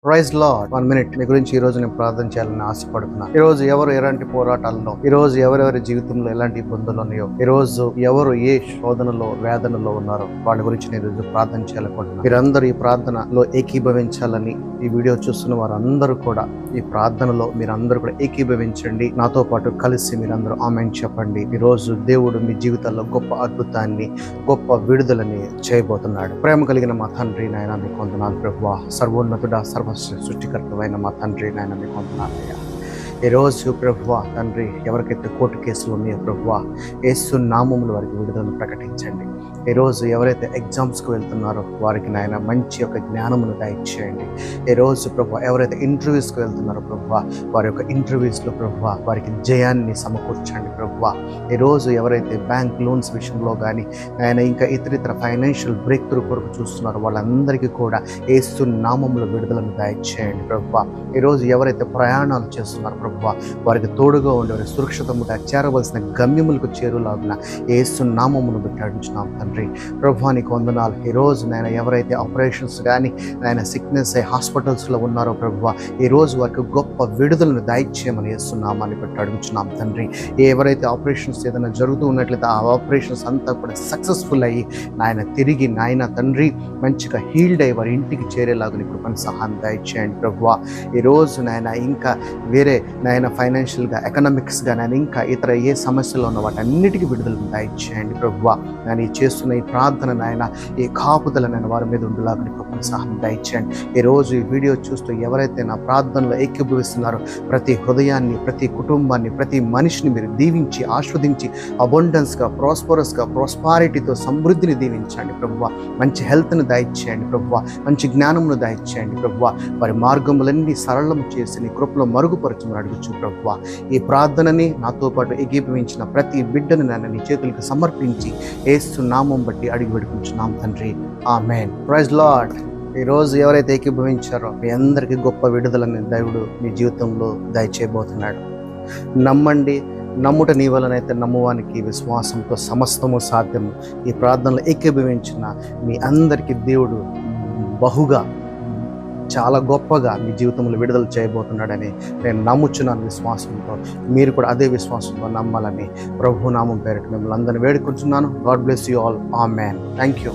Praise lord. 1 minute మీ గురించి ఈ రోజు నేను ప్రార్థన చేయాలని ఆశపడుతున్నాను. ఈ రోజు ఎవరు ఎలాంటి పోరాటాల్లో, ఈ రోజు ఎవరెవరి జీవితంలో ఎలాంటి ఇబ్బందులు ఉన్నాయో, ఈ రోజు ఎవరు ఏ శోధనలో వేదనలో ఉన్నారో వాళ్ళ గురించి నేను ఈరోజు ప్రార్థన చేయాలనుకుంటున్నాను. మీరందరూ ఈ ప్రార్థనలో ఏకీభవించాలని ఈ వీడియో చూస్తున్న వారందరూ కూడా ఈ ప్రార్థనలో మీరందరూ కూడా ఏకీభవించండి. నాతో పాటు కలిసి మీరందరూ ఆమేన్ చెప్పండి. ఈ రోజు దేవుడు మీ జీవితాల్లో గొప్ప అద్భుతాన్ని, గొప్ప విడుదలని చేయబోతున్నాడు. ప్రేమ కలిగిన మా తండ్రి నాయన మీకు వందనాలు ప్రభువా. సర్వోన్నతుడా, సృష్టికర్తమైన మా తండ్రి నాయన మీకు వందనాలయ్యా. ఈరోజు ప్రభువా తండ్రి, ఎవరికైతే కోర్టు కేసులు ఉన్నాయో ప్రభువా, యేసు నామములో వారికి విడుదలను ప్రకటించండి. ఈరోజు ఎవరైతే ఎగ్జామ్స్కి వెళ్తున్నారో వారికి నాయన మంచి యొక్క జ్ఞానమును దయచేయండి. ఈరోజు ప్రభువా ఎవరైతే ఇంటర్వ్యూస్కి వెళ్తున్నారో ప్రభువా, వారి యొక్క ఇంటర్వ్యూస్లో ప్రభువా వారికి జయాన్ని సమకూర్చండి ప్రభువా. ఈరోజు ఎవరైతే బ్యాంక్ లోన్స్ విషయంలో కానీ ఆయన ఇంకా ఇతరితర ఫైనాన్షియల్ బ్రేక్ త్రూ కొరకు చూస్తున్నారో వాళ్ళందరికీ కూడా యేసు నామములో విడుదలను దయచేయండి ప్రభువా. ఈరోజు ఎవరైతే ప్రయాణాలు చేస్తున్నారో ప్రభువా, వారికి తోడుగా ఉండి వారి సురక్షితముగా చేరవలసిన గమ్యములకు చేరులాగున యేసు నామమును బట్టి అడుగుచున్నాం తండ్రి. ప్రభువా నీకు వందనాలు. ఈరోజు నాయన ఎవరైతే ఆపరేషన్స్ కానీ నాయన సిక్నెస్ అయ్యి హాస్పిటల్స్లో ఉన్నారో ప్రభువా, ఈరోజు వారికి గొప్ప విడుదలను దయచేయమని యేసు నామాన్ని బట్టి అడుగుచున్నాం తండ్రి. ఎవరైతే ఆపరేషన్స్ ఏదైనా జరుగుతూ ఉన్నట్లయితే ఆ ఆపరేషన్స్ అంతా కూడా సక్సెస్ఫుల్ అయ్యి నాయన తిరిగి నాయన తండ్రి మంచిగా హీల్డ్ అయ్యి వారి ఇంటికి చేరేలాగా ఇప్పుడు పని సహాయం దయచేయండి ప్రభువా. ఈరోజు నాయన ఇంకా వేరే నాయన ఫైనాన్షియల్గా, ఎకనామిక్స్గా నాయన ఇంకా ఇతర ఏ సమస్యలు ఉన్న వాటన్నిటికీ విడుదలను దయచేయండి ప్రభువా. నేను చేస్తున్న ఈ ప్రార్థన నాయన ఈ కాపుదల నేను వారి మీద ఉండేలాగా కృపను సహాయం దయచేయండి. ఈరోజు ఈ వీడియో చూస్తూ ఎవరైతే నా ప్రార్థనలో ఏకీభవిస్తున్నారో ప్రతి హృదయాన్ని, ప్రతి కుటుంబాన్ని, ప్రతి మనిషిని మీరు దీవించి ఆస్వాదించి అబండెన్స్గా, ప్రాస్పారిటీతో సమృద్ధిని దీవించండి ప్రభువా. మంచి హెల్త్ని దయచేయండి ప్రభువా. మంచి జ్ఞానమును దయచేయండి ప్రభువా. వారి మార్గములన్నీ సరళము చేసి నీ కృపలో మరుగుపరచమని అడుగుచు ప్రభువా. ఈ ప్రార్థనని నాతో పాటు ఏకీభవించిన ప్రతి బిడ్డను నన్ను నీ చేతులకు సమర్పించి యేసు నామం బట్టి అడిగి పెడుకుంటున్నాం తండ్రి. ఆమేన్. Praise lord. ఈరోజు ఎవరైతే ఏకీభవించారో మీ అందరికీ గొప్ప విడుదలని దేవుడు మీ జీవితంలో దయచేయబోతున్నాడు. నమ్మండి. నమ్ముట నీ వలనైతే నమ్మువానికి విశ్వాసంతో సమస్తము సాధ్యము. ఈ ప్రార్థనలో ఏకీభవించిన మీ అందరికీ దేవుడు బహుగా, చాలా గొప్పగా మీ జీవితంలో విడుదల చేయబోతున్నాడని నేను నమ్ముచున్నాను విశ్వాసంతో. మీరు కూడా అదే విశ్వాసంతో నమ్మాలని ప్రభు నామం పేరిట మిమ్మల్ని అందరినీ వేడుకుంటున్నాను. God bless you all. Amen. Thank you.